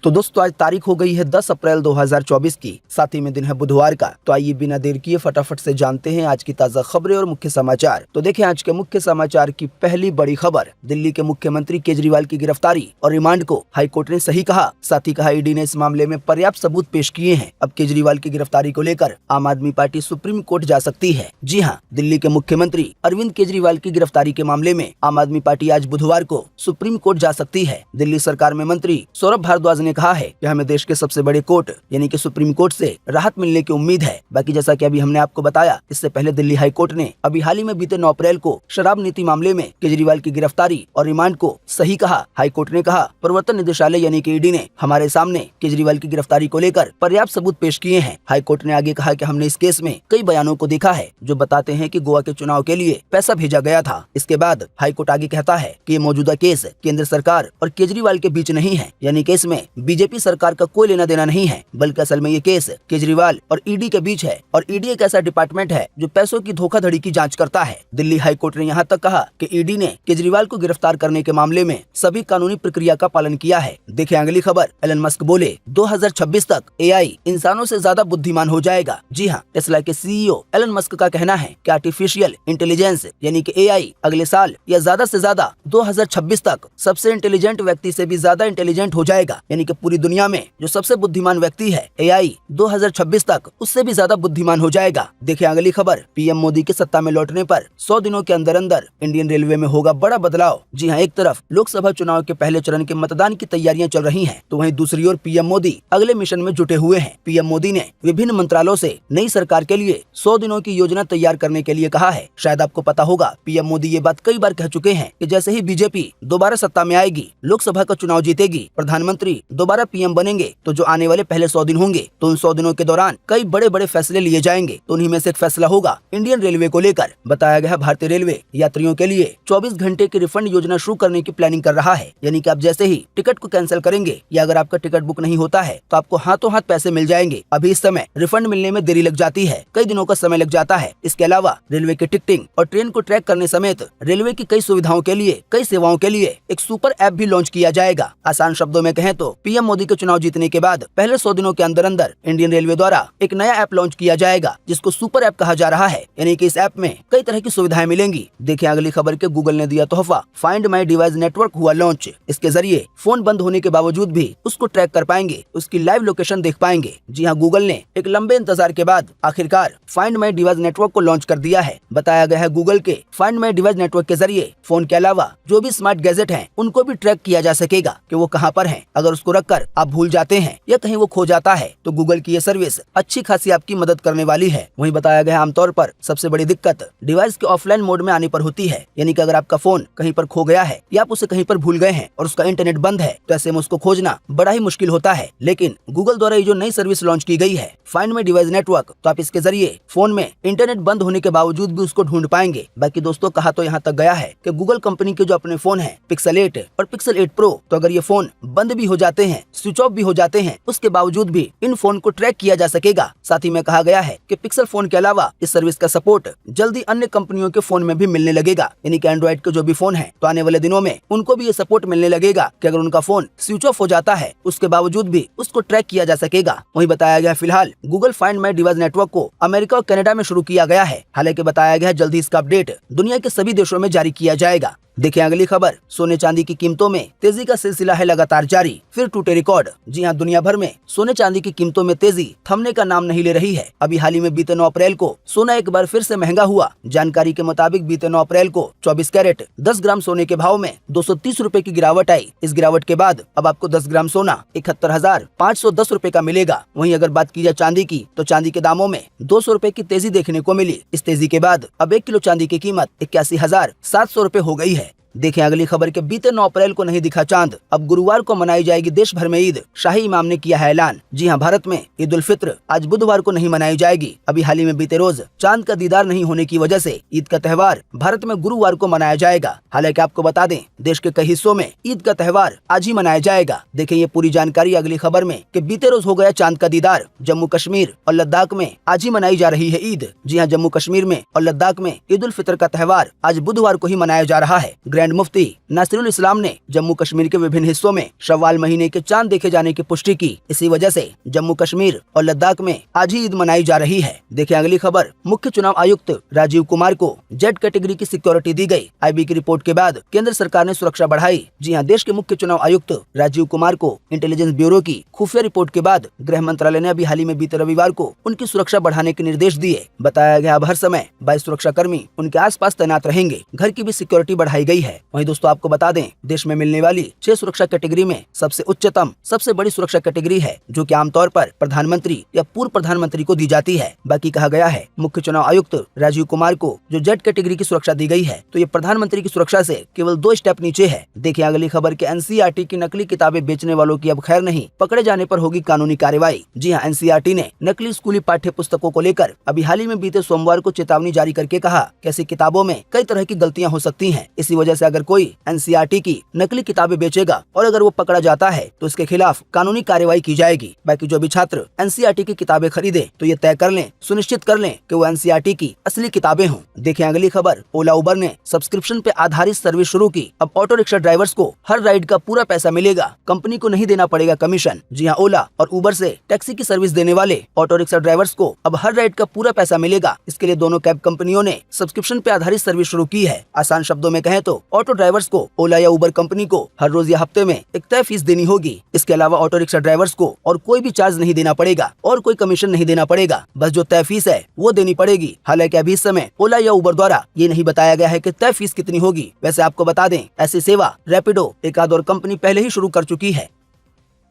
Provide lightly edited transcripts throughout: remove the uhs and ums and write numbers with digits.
तो दोस्तों आज तारीख हो गई है 10 अप्रैल 2024 की, साथ ही में दिन है बुधवार का। तो आइए बिना देर किए फटाफट से जानते हैं आज की ताजा खबरें और मुख्य समाचार। तो देखें आज के मुख्य समाचार की पहली बड़ी खबर, दिल्ली के मुख्यमंत्री केजरीवाल की गिरफ्तारी और रिमांड को हाईकोर्ट ने सही कहा। साथ ही कहा ईडी ने इस मामले में पर्याप्त सबूत पेश किए हैं। अब केजरीवाल की गिरफ्तारी को लेकर आम आदमी पार्टी सुप्रीम कोर्ट जा सकती है। जी हाँ, दिल्ली के मुख्यमंत्री अरविंद केजरीवाल की गिरफ्तारी के मामले में आम आदमी पार्टी आज बुधवार को सुप्रीम कोर्ट जा सकती है। दिल्ली सरकार में मंत्री सौरभ भारद्वाज ने कहा है कि हमें देश के सबसे बड़े कोर्ट यानी कि सुप्रीम कोर्ट से राहत मिलने की उम्मीद है। बाकी जैसा कि अभी हमने आपको बताया, इससे पहले दिल्ली हाई कोर्ट ने अभी हाल ही में बीते 9 अप्रैल को शराब नीति मामले में केजरीवाल की गिरफ्तारी और रिमांड को सही कहा। हाई कोर्ट ने कहा प्रवर्तन निदेशालय यानी कि ईडी ने हमारे सामने केजरीवाल की गिरफ्तारी को लेकर पर्याप्त सबूत पेश किए हैं। हाई कोर्ट ने आगे कहा कि हमने इस केस में कई बयानों को देखा है जो बताते हैं कि गोवा के चुनाव के लिए पैसा भेजा गया था। इसके बाद हाई कोर्ट आगे कहता है कि ये मौजूदा केस केंद्र सरकार और केजरीवाल के बीच नहीं है, यानी कि इसमें बीजेपी सरकार का कोई लेना देना नहीं है, बल्कि असल में ये केस केजरीवाल और ईडी के बीच है। और ईडी एक ऐसा डिपार्टमेंट है जो पैसों की धोखाधड़ी की जांच करता है। दिल्ली हाई कोर्ट ने यहाँ तक कहा कि ईडी ने केजरीवाल को गिरफ्तार करने के मामले में सभी कानूनी प्रक्रिया का पालन किया है। देखिए अगली खबर, एलन मस्क बोले 2026 तक एआई इंसानों से ज्यादा बुद्धिमान हो जाएगा। जी हाँ, टेस्ला के सीईओ एलन मस्क का कहना है कि आर्टिफिशियल इंटेलिजेंस यानी कि एआई अगले साल या ज्यादा से ज्यादा 2026 तक सबसे इंटेलिजेंट व्यक्ति से भी ज्यादा इंटेलिजेंट हो जाएगा। यानी कि पूरी दुनिया में जो सबसे बुद्धिमान व्यक्ति है, एआई 2026 तक उससे भी ज्यादा बुद्धिमान हो जाएगा। देखिए अगली खबर, पीएम मोदी के सत्ता में लौटने पर 100 दिनों के अंदर अंदर इंडियन रेलवे में होगा बड़ा बदलाव। जी हाँ, एक तरफ लोकसभा चुनाव के पहले चरण के मतदान की तैयारियां चल रही हैं, तो वहीं दूसरी ओर पीएम मोदी अगले मिशन में जुटे हुए हैं। पीएम मोदी ने विभिन्न मंत्रालयों से नई सरकार के लिए 100 दिनों की योजना तैयार करने के लिए कहा है। शायद आपको पता होगा, पीएम मोदी ये बात कई बार कह चुके हैं कि जैसे ही बीजेपी दोबारा सत्ता में आएगी, लोकसभा का चुनाव जीतेगी, प्रधानमंत्री दोबारा पीएम बनेंगे, तो जो आने वाले पहले 100 दिन होंगे, तो उन 100 दिनों के दौरान कई बड़े बड़े फैसले लिए जाएंगे। तो उन्हीं में से एक फैसला होगा इंडियन रेलवे को लेकर। बताया गया भारतीय रेलवे यात्रियों के लिए 24 घंटे की रिफंड योजना शुरू करने की प्लानिंग कर रहा है। यानी कि आप जैसे ही टिकट को कैंसिल करेंगे या अगर आपका टिकट बुक नहीं होता है, तो आपको हाथों हाथ पैसे मिल जाएंगे। अभी इस समय रिफंड मिलने में देरी लग जाती है, कई दिनों का समय लग जाता है। इसके अलावा रेलवे की टिकटिंग और ट्रेन को ट्रैक करने समेत रेलवे की कई सुविधाओं के लिए, कई सेवाओं के लिए एक सुपर ऐप भी लॉन्च किया जाएगा। आसान शब्दों में कहें तो पीएम मोदी के चुनाव जीतने के बाद पहले 100 दिनों के अंदर अंदर इंडियन रेलवे द्वारा एक नया ऐप लॉन्च किया जाएगा, जिसको सुपर ऐप कहा जा रहा है। यानी कि इस ऐप में कई तरह की सुविधाएं मिलेंगी। देखिए अगली खबर के गूगल ने दिया तोहफा, फाइंड माई डिवाइस नेटवर्क हुआ लॉन्च। इसके जरिए फोन बंद होने के बावजूद भी उसको ट्रैक कर पाएंगे, उसकी लाइव लोकेशन देख पाएंगे। जी हाँ, गूगल ने एक लंबे इंतजार के बाद आखिरकार फाइंड माई डिवाइस नेटवर्क को लॉन्च कर दिया है। बताया गया है गूगल के फाइंड माई डिवाइस नेटवर्क के जरिए फोन के अलावा जो भी स्मार्ट गैजेट हैं, उनको भी ट्रैक किया जा सकेगा कि वो कहाँ पर हैं। अगर उसको रखकर आप भूल जाते हैं या कहीं वो खो जाता है, तो गूगल की ये सर्विस अच्छी खासी आपकी मदद करने वाली है। वहीं बताया गया आमतौर पर सबसे बड़ी दिक्कत डिवाइस के ऑफलाइन मोड में आने पर होती है। यानी कि अगर आपका फोन कहीं पर खो गया है या आप उसे कहीं पर भूल गए हैं और उसका इंटरनेट बंद है, तो ऐसे में उसको खोजना बड़ा ही मुश्किल होता है। लेकिन गूगल द्वारा ये जो नई सर्विस लॉन्च की गई है, फाइंड माई डिवाइस नेटवर्क, तो आप इसके जरिए फोन में इंटरनेट बंद होने के बावजूद भी उसको ढूंढ पाएंगे। बाकी दोस्तों, कहा तो यहाँ तक गया है कि गूगल कंपनी के जो अपने फोन है पिक्सल 8 और पिक्सल 8 प्रो, तो अगर ये फोन बंद भी हो जाते हैं, स्विच ऑफ भी हो जाते हैं, उसके बावजूद भी इन फोन को ट्रैक किया जा सकेगा। साथ ही में कहा गया है कि पिक्सल फोन के अलावा इस सर्विस का सपोर्ट जल्दी अन्य कंपनियों के फोन में भी मिलने लगेगा। यानी कि एंड्रॉइड के जो भी फोन है, तो आने वाले दिनों में उनको भी ये सपोर्ट मिलने लगेगा कि अगर उनका फोन स्विच ऑफ हो जाता है, उसके बावजूद भी उसको ट्रैक किया जा सकेगा। वही बताया गया फिलहाल Google find my device network को अमेरिका और कनाडा में शुरू किया गया है। हालांकि बताया गया जल्दी इसका अपडेट दुनिया के सभी देशों में जारी किया जाएगा। देखिए अगली खबर, सोने चांदी की कीमतों में तेजी का सिलसिला है लगातार जारी, फिर टूटे रिकॉर्ड। जी हाँ, दुनिया भर में सोने चांदी की कीमतों में तेजी थमने का नाम नहीं ले रही है। अभी हाल ही में बीते 9 अप्रैल को सोना एक बार फिर से महंगा हुआ। जानकारी के मुताबिक बीते 9 अप्रैल को 24 कैरेट 10 ग्राम सोने के भाव में 230 रुपए की गिरावट आई। इस गिरावट के बाद अब आपको 10 ग्राम सोना 71,510 रुपए का मिलेगा। वहीं अगर बात की जाए चांदी की, तो चांदी के दामों में 200 रुपए की तेजी देखने को मिली। इस तेजी के बाद अब 1 किलो चांदी की कीमत 81,700 रुपए हो गई है। देखें अगली खबर के बीते 9 अप्रैल को नहीं दिखा चांद, अब गुरुवार को मनाई जाएगी देश भर में ईद। शाही इमाम ने किया है ऐलान। जी हां, भारत में ईद उल फित्र आज बुधवार को नहीं मनाई जाएगी। अभी हाल ही में बीते रोज चांद का दीदार नहीं होने की वजह से ईद का त्यौहार भारत में गुरुवार को मनाया जाएगा। हालांकि आपको बता दें, देश के कई हिस्सों में ईद का त्यौहार आज ही मनाया जाएगा। देखें ये पूरी जानकारी अगली खबर में कि बीते रोज हो गया चांद का दीदार। जम्मू कश्मीर और लद्दाख में आज ही मनाई जा रही है ईद। जी हाँ, जम्मू कश्मीर में और लद्दाख में ईद उल फित्र का त्यौहार आज बुधवार को ही मनाया जा रहा है। ग्रैंड ग्रैंड मुफ्ती नासिरुल इस्लाम ने जम्मू कश्मीर के विभिन्न हिस्सों में शव्वाल महीने के चांद देखे जाने की पुष्टि की। इसी वजह से जम्मू कश्मीर और लद्दाख में आज ही ईद मनाई जा रही है। देखिए अगली खबर। मुख्य चुनाव आयुक्त राजीव कुमार को जेड कैटेगरी की सिक्योरिटी दी गई। आईबी की रिपोर्ट के बाद केंद्र सरकार ने सुरक्षा बढ़ाई। जी हां, देश के मुख्य चुनाव आयुक्त राजीव कुमार को इंटेलिजेंस ब्यूरो की खुफिया रिपोर्ट के बाद गृह मंत्रालय ने अभी हाल ही में बीते रविवार को उनकी सुरक्षा बढ़ाने के निर्देश दिए। बताया गया अब हर समय 22 सुरक्षा कर्मी उनके आसपास तैनात रहेंगे। घर की भी सिक्योरिटी बढ़ाई गई है। वहीं दोस्तों आपको बता दें, देश में मिलने वाली 6 सुरक्षा कैटेगरी में सबसे उच्चतम सबसे बड़ी सुरक्षा कैटेगरी है, जो कि आमतौर पर प्रधानमंत्री या पूर्व प्रधानमंत्री को दी जाती है। बाकी कहा गया है मुख्य चुनाव आयुक्त राजीव कुमार को जो जेड कैटेगरी की सुरक्षा दी गई है, तो ये प्रधानमंत्री की सुरक्षा से केवल 2 स्टेप नीचे है। देखिए अगली खबर के एनसीईआरटी की नकली किताबें बेचने वालों की अब खैर नहीं, पकड़े जाने पर होगी कानूनी कार्रवाई। जी हाँ, एनसीईआरटी ने नकली स्कूली पाठ्य पुस्तकों को लेकर अभी हाल ही में बीते सोमवार को चेतावनी जारी करके कहा कि ऐसी किताबों में कई तरह की गलतियां हो सकती हैं। इसी वजह से अगर कोई एनसीईआरटी की नकली किताबें बेचेगा और अगर वो पकड़ा जाता है तो इसके खिलाफ कानूनी कार्रवाई की जाएगी। बाकी जो भी छात्र एनसीईआरटी की किताबें खरीदे तो ये तय कर लें, सुनिश्चित कर लें कि वो एनसीईआरटी की असली किताबें हों। देखिए अगली खबर। ओला उबर ने सब्सक्रिप्शन पे आधारित सर्विस शुरू की। अब ऑटो रिक्शा ड्राइवर्स को हर राइड का पूरा पैसा मिलेगा, कंपनी को नहीं देना पड़ेगा कमीशन। जी हाँ, ओला और उबर से टैक्सी की सर्विस देने वाले ऑटो रिक्शा ड्राइवर्स को अब हर राइड का पूरा पैसा मिलेगा। इसके लिए दोनों कैब कंपनियों ने सब्सक्रिप्शन पे आधारित सर्विस शुरू की है। आसान शब्दों में कहें तो ऑटो ड्राइवर्स को ओला या उबर कंपनी को हर रोज या हफ्ते में एक तय फीस देनी होगी। इसके अलावा ऑटो रिक्शा ड्राइवर्स को और कोई भी चार्ज नहीं देना पड़ेगा और कोई कमीशन नहीं देना पड़ेगा, बस जो तय फीस है वो देनी पड़ेगी। हालांकि अभी इस समय ओला या उबर द्वारा ये नहीं बताया गया है कि तय फीस कितनी होगी। वैसे आपको बता दें, ऐसी सेवा रैपिडो एक आध और कंपनी पहले ही शुरू कर चुकी है।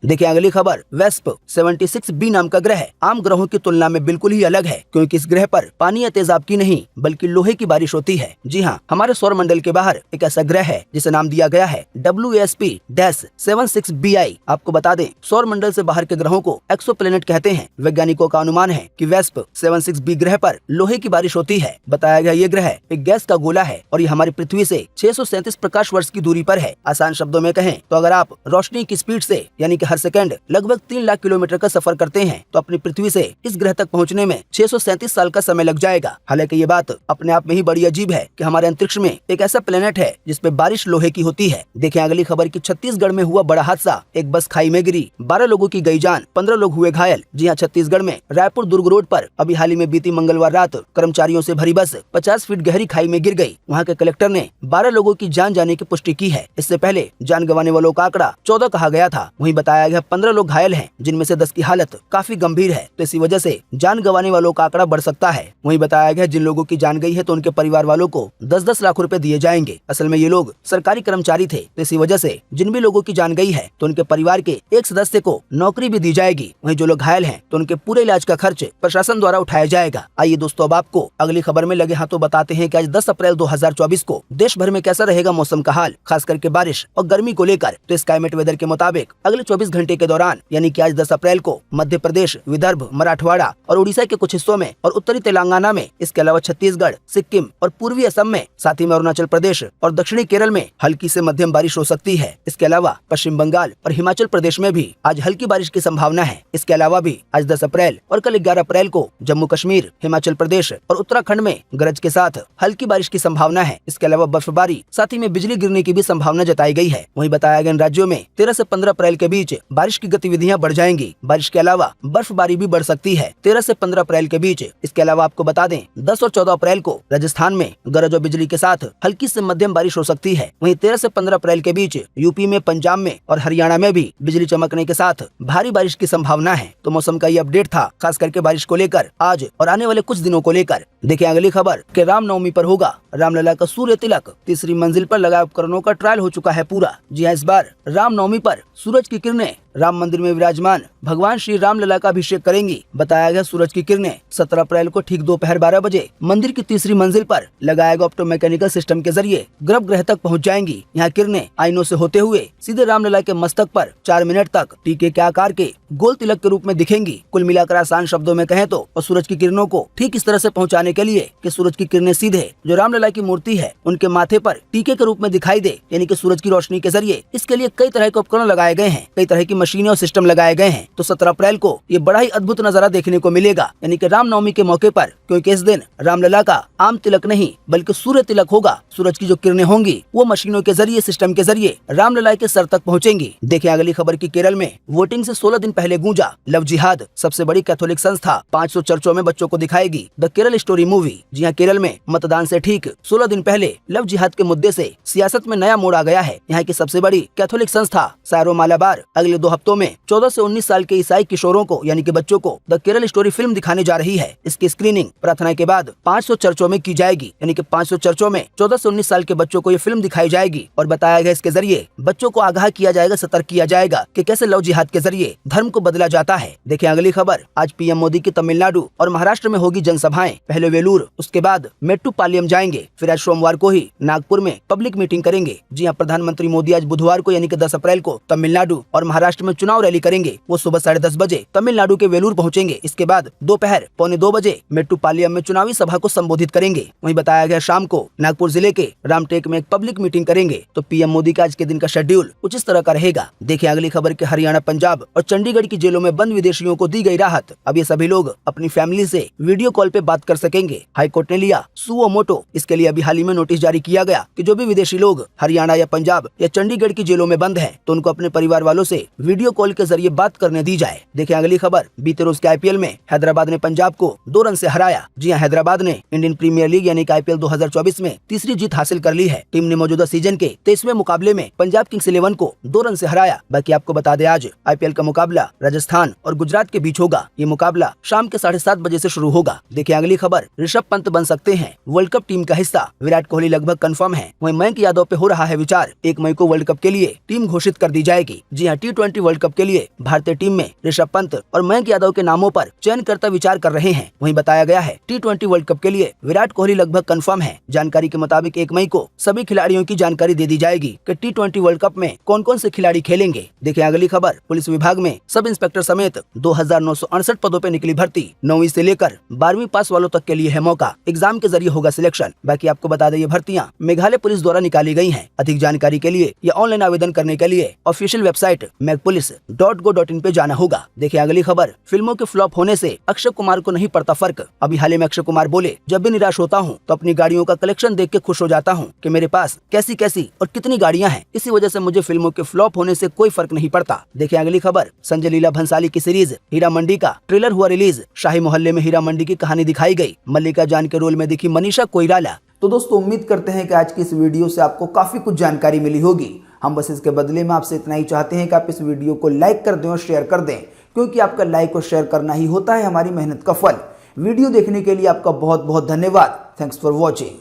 देखिए अगली खबर। वेस्प 76b नाम का ग्रह आम ग्रहों की तुलना में बिल्कुल ही अलग है, क्योंकि इस ग्रह पर पानी या तेजाब की नहीं बल्कि लोहे की बारिश होती है। जी हाँ, हमारे सौर मंडल के बाहर एक ऐसा ग्रह है जिसे नाम दिया गया है WASP-76bi। आपको बता दें, सौर मंडल से बाहर के ग्रहों को एक्सोप्लैनेट कहते हैं। वैज्ञानिकों का अनुमान है कि वेस्प 76b ग्रह पर लोहे की बारिश होती है। बताया गया ये ग्रह एक गैस का गोला है और ये हमारी पृथ्वी से 637 प्रकाश वर्ष की दूरी पर है। आसान शब्दों में कहें तो अगर आप रोशनी की स्पीड से यानी कि हर सेकंड लगभग 3 लाख किलोमीटर का सफर करते हैं तो अपनी पृथ्वी से इस ग्रह तक पहुंचने में 637 साल का समय लग जाएगा। हालांकि ये बात अपने आप में ही बड़ी अजीब है कि हमारे अंतरिक्ष में एक ऐसा प्लेनेट है जिसपे बारिश लोहे की होती है। देखें अगली खबर की। छत्तीसगढ़ में हुआ बड़ा हादसा, एक बस खाई में गिरी, 12 लोगों की गई जान, 15 लोग हुए घायल। जी हाँ, छत्तीसगढ़ में रायपुर दुर्ग रोड पर अभी हाल ही में बीती मंगलवार रात कर्मचारियों से भरी बस 50 फीट गहरी खाई में गिर गई। वहाँ के कलेक्टर ने 12 लोगों की जान जाने की पुष्टि की है। इससे पहले जान गंवाने वालों का आंकड़ा 14 कहा गया था। वहीं बताया गया 15 लोग घायल हैं, जिनमें से 10 की हालत काफी गंभीर है, तो इसी वजह से जान गंवाने वालों का आंकड़ा बढ़ सकता है। वहीं बताया गया जिन लोगों की जान गई है तो उनके परिवार वालों को 10-10 लाख रुपए दिए जाएंगे। असल में ये लोग सरकारी कर्मचारी थे, तो इसी वजह से जिन भी लोगों की जान गई है तो उनके परिवार के एक सदस्य को नौकरी भी दी जाएगी। वहीं जो लोग घायल हैं तो उनके पूरे इलाज का खर्च प्रशासन द्वारा उठाया जाएगा। आइए दोस्तों, अब आपको अगली खबर में लगे हाथों बताते हैं कि आज 10 अप्रैल 2024 को देश भर में कैसा रहेगा मौसम का हाल, खास करके बारिश और गर्मी को लेकर। तो स्काईमेट वेदर के मुताबिक अगले 24 घंटे के दौरान यानी कि आज 10 अप्रैल को मध्य प्रदेश, विदर्भ, मराठवाड़ा और उड़ीसा के कुछ हिस्सों में और उत्तरी तेलंगाना में, इसके अलावा छत्तीसगढ़, सिक्किम और पूर्वी असम में, साथ ही में अरुणाचल प्रदेश और दक्षिणी केरल में हल्की से मध्यम बारिश हो सकती है। इसके अलावा पश्चिम बंगाल और हिमाचल प्रदेश में भी आज हल्की बारिश की संभावना है। इसके अलावा भी आज 10 अप्रैल और कल 11 अप्रैल को जम्मू कश्मीर, हिमाचल प्रदेश और उत्तराखंड में गरज के साथ हल्की बारिश की संभावना है। इसके अलावा बर्फबारी, साथ ही में बिजली गिरने की भी संभावना जताई गई है। वहीं बताया गया इन राज्यों में 13 से 15 अप्रैल के बीच बारिश की गतिविधियां बढ़ जाएंगी। बारिश के अलावा बर्फबारी भी बढ़ सकती है 13 से 15 अप्रैल के बीच। इसके अलावा आपको बता दें 10 और 14 अप्रैल को राजस्थान में गरज और बिजली के साथ हल्की से मध्यम बारिश हो सकती है। वहीं 13 से 15 अप्रैल के बीच यूपी में, पंजाब में और हरियाणा में भी बिजली चमकने के साथ भारी बारिश की संभावना है। तो मौसम का ये अपडेट था, खास करके बारिश को लेकर आज और आने वाले कुछ दिनों को लेकर। देखिए अगली खबर कि रामनवमी पर होगा रामलला का सूर्य तिलक। तीसरी मंजिल पर लगाए उपकरणों का ट्रायल हो चुका है पूरा। जी हाँ, इस बार रामनवमी पर सूरज की किरणें राम मंदिर में विराजमान भगवान श्री रामलला का अभिषेक करेंगी। बताया गया सूरज की किरणें 17 अप्रैल को ठीक दोपहर 12 बजे मंदिर की तीसरी मंजिल पर लगाए गए ऑप्टोमैकेनिकल सिस्टम के जरिए गर्भगृह तक पहुंच जाएंगी। यहाँ किरणें आईनों से होते हुए सीधे रामलला के मस्तक पर 4 मिनट तक टीके के आकार के गोल तिलक के रूप में दिखेंगी। कुल मिलाकर आसान शब्दों में कहें तो और सूरज की किरणों को ठीक इस तरह से पहुँचाने के लिए कि सूरज की किरणें सीधे जो रामलला की मूर्ति है उनके माथे पर टीके के रूप में दिखाई दे, यानी कि सूरज की रोशनी के जरिए। इसके लिए कई तरह के उपकरण लगाए गए हैं, कई तरह की मशीनें और सिस्टम लगाए गए हैं। तो 17 अप्रैल को ये बड़ा ही अद्भुत नजारा देखने को मिलेगा, यानी कि रामनवमी के मौके पर, क्योंकि इस दिन रामलला का आम तिलक नहीं बल्कि सूर्य तिलक होगा। सूरज की जो किरणें होंगी वो मशीनों के जरिए, सिस्टम के जरिए रामलला के सर तक पहुंचेंगी। देखें अगली खबर की केरल में वोटिंग से 16 दिन पहले गूंजा लव जिहाद। सबसे बड़ी कैथोलिक संस्था 500 चर्चों में बच्चों को दिखाएगी द केरल स्टोरी मूवी। जी हाँ, केरल में मतदान से ठीक 16 दिन पहले लव जिहाद के मुद्दे से सियासत में नया मोड़ आ गया है। यहाँ की सबसे बड़ी कैथोलिक संस्था सायरो मालाबार अगले 2 हफ्तों में 14 से 19 साल के ईसाई किशोरों को, यानी कि बच्चों को द केरल स्टोरी फिल्म दिखाने जा रही है। इसकी स्क्रीनिंग प्रार्थना के बाद 500 चर्चों में की जाएगी, यानी कि 500 चर्चों में 14 से 19 साल के बच्चों को ये फिल्म दिखाई जाएगी और बताया गया इसके जरिए बच्चों को आगाह किया जाएगा, सतर्क किया जाएगा कि कैसे लव जिहाद के जरिए धर्म को बदला जाता है। देखें अगली खबर, आज पीएम मोदी की तमिलनाडु और महाराष्ट्र में होगी जनसभाएं। पहले वेलूर, उसके बाद मेट्टुपालयम जाएंगे, फिर आज सोमवार को ही नागपुर में पब्लिक मीटिंग करेंगे। जी हाँ, प्रधानमंत्री मोदी आज बुधवार को यानी कि 10 अप्रैल को तमिलनाडु और महाराष्ट्र में चुनाव रैली करेंगे। वो सुबह 10:30 बजे तमिलनाडु के वेलूर पहुंचेंगे। इसके बाद दोपहर 1:45 बजे मेट्टुपालयम में चुनावी सभा को संबोधित करेंगे। वहीं बताया गया शाम को नागपुर जिले के रामटेक में एक पब्लिक मीटिंग करेंगे। तो पीएम मोदी का आज के दिन का शेड्यूल कुछ इस तरह का रहेगा। देखिए अगली खबर के हरियाणा, पंजाब और चंडीगढ़ की जेलों में बंद विदेशियों को दी गई राहत। अब ये सभी लोग अपनी फैमिली से वीडियो कॉल पे बात कर सकेंगे। हाईकोर्ट ने लिया सुओ मोटो। इसके लिए अभी हाल ही में नोटिस जारी किया गया कि जो भी विदेशी लोग हरियाणा या पंजाब या चंडीगढ़ की जेलों में बंद हैं, तो उनको अपने परिवार वालों से वीडियो कॉल के जरिए बात करने दी जाए। देखिए अगली खबर, बीते रोज के आईपीएल में हैदराबाद ने पंजाब को 2 रन से हराया। जी हां, हैदराबाद ने इंडियन प्रीमियर लीग यानी कि आईपीएल 2024 में तीसरी जीत हासिल कर ली है। टीम ने मौजूदा सीजन के 23वें मुकाबले में पंजाब किंग्स 11 को 2 रन से हराया। बाकी आपको बता दें, आज आईपीएल का मुकाबला राजस्थान और गुजरात के बीच होगा। ये मुकाबला शाम के 7:30 बजे से शुरू होगा। देखिए अगली खबर, ऋषभ पंत बन सकते हैं वर्ल्ड कप टीम का हिस्सा। विराट कोहली लगभग कंफर्म है। वहीं मयंक यादव पे हो रहा है विचार। 1 मई को वर्ल्ड कप के लिए टीम घोषित कर दी जाएगी। जी हाँ, T20 वर्ल्ड कप के लिए भारतीय टीम में ऋषभ पंत और मयंक यादव के नामों पर चयनकर्ता विचार कर रहे हैं। वहीं बताया गया है T20 वर्ल्ड कप के लिए विराट कोहली लगभग कंफर्म है। जानकारी के मुताबिक 1 मई को सभी खिलाड़ियों की जानकारी दे दी जाएगी कि T20 वर्ल्ड कप में कौन कौन से खिलाड़ी खेलेंगे। देखिए अगली खबर, पुलिस विभाग में सब इंस्पेक्टर समेत 2968 पदों पे निकली भर्ती। 9वीं से लेकर 12वीं पास वालों तक के लिए है मौका। एग्जाम के जरिए होगा सिलेक्शन। बाकी आपको बता दें, ये भर्तियां मेघालय पुलिस द्वारा निकाली गई हैं। अधिक जानकारी के लिए या ऑनलाइन आवेदन करने के लिए ऑफिशियल वेबसाइट megpolice.go.in पे जाना होगा। देखिए अगली खबर, फिल्मों के फ्लॉप होने से अक्षय कुमार को नहीं पड़ता फर्क। अभी हाल ही में अक्षय कुमार बोले, जब भी निराश होता हूँ तो अपनी गाड़ियों का कलेक्शन देख के खुश हो जाता हूँ कि मेरे पास कैसी कैसी और कितनी गाड़ियां हैं। इसी वजह से मुझे फिल्मों के फ्लॉप होने से कोई फर्क नहीं पड़ता। देखिए अगली खबर, संजय लीला भंसाली की सीरीज हीरा मंडी का ट्रेलर हुआ रिलीज। शाही मोहल्ले में हीरा मंडी की कहानी दिखाई गई। मल्लिका जान के रोल में दिखी मनीषा कोइराला। तो दोस्तों, उम्मीद करते हैं कि आज की इस वीडियो से आपको काफी कुछ जानकारी मिली होगी। हम बस इसके बदले में आपसे इतना ही चाहते हैं कि आप इस वीडियो को लाइक कर दें और शेयर कर दें, क्योंकि आपका लाइक और शेयर करना ही होता है हमारी मेहनत का फल। वीडियो देखने के लिए आपका बहुत बहुत धन्यवाद। Thanks for watching.